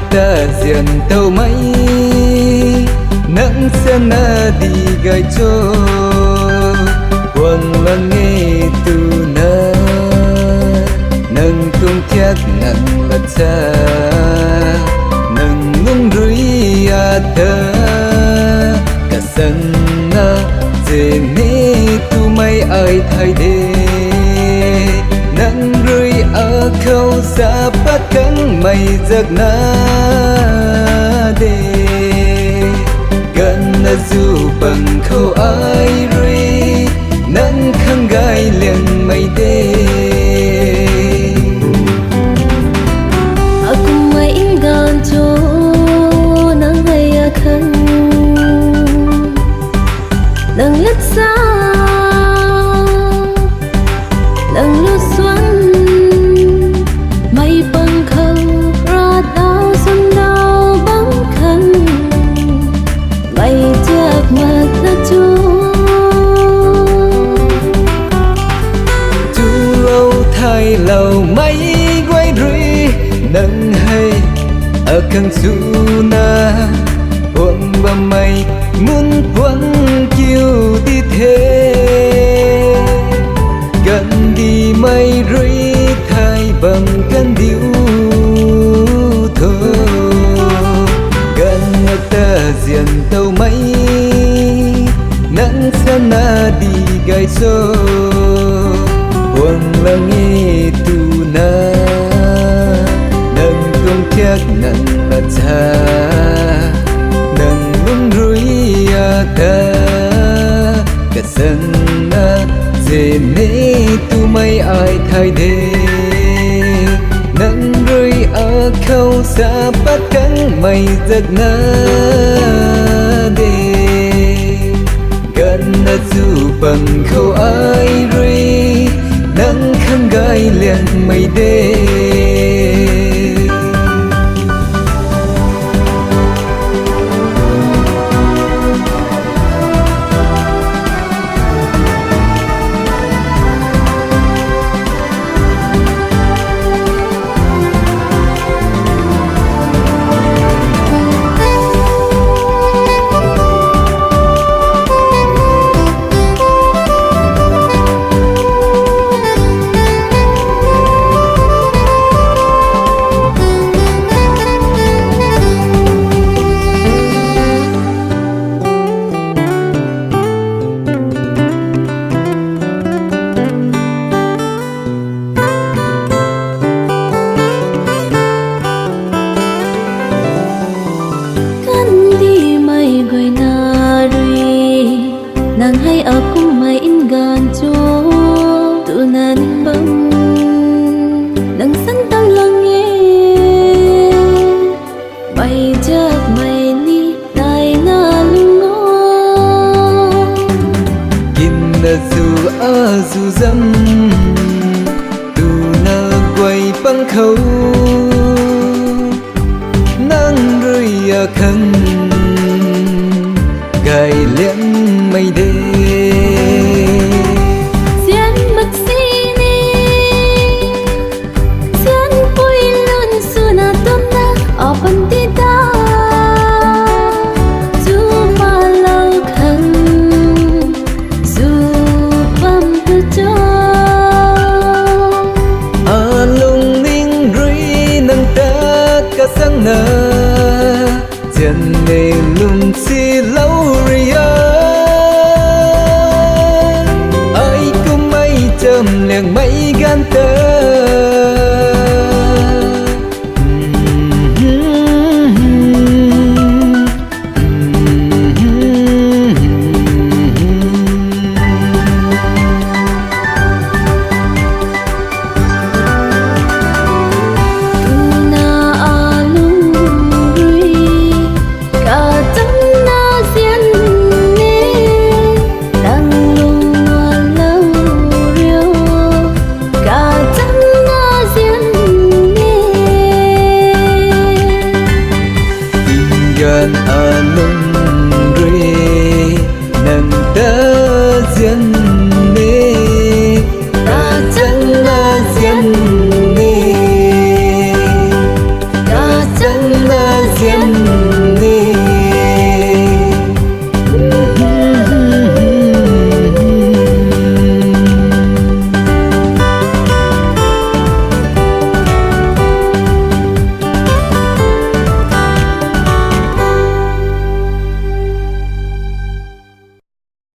ta diện tàu máy nắng sẽ na đi gai cho quăng lăng nghe tu na nâng tung thiệt nặng vật xa nâng nung rui à ta cả sân na dễ nê tu mây ai thay đê nắng rui ở khâu xa bắt cắn mây giấc na đê gần là dù bằng khâu ai rui nắng khăng gai liền mây đê aku mai gan cho nắng hay khăn nắng lướt xa nắng lướt xuân mây bằng khâu ra đau xuân đau bóng khăn mây chợt mặt đã chú lâu thay lầu mây quay rui nắng hay ở khăn su na buông và mây muốn quăng chiều đi thế gần đi mây rui thay bằng cơn điệu thơ gần ta diện tàu mây nắng sẽ na đi gai số buông lắng nghe tu na nâng công thiệt nặng là cha nâng nung rui à ta cả sân na dễ nê tu mây ai thay đê nâng rui ở khâu xa bắt cắn mây giấc na đê gần là dù bằng khâu ai rui nắng khăng gai liền mây đê nắng hay ở cung mây in gan cho tụ nan băng nắng sân tăng lăng nghe bay chắc mây ni tai na ngó kim là dù ở dù dâm tụ na quay băng khâu nắng rơi ở khăn gai liễn mây đê xiên bực xí ni xiên bụi luôn su na tôm na ở bên tì ta dù mà lâu khăn dù băm từ cho à lung linh rui nâng ta cả sáng na chân nề lung xí la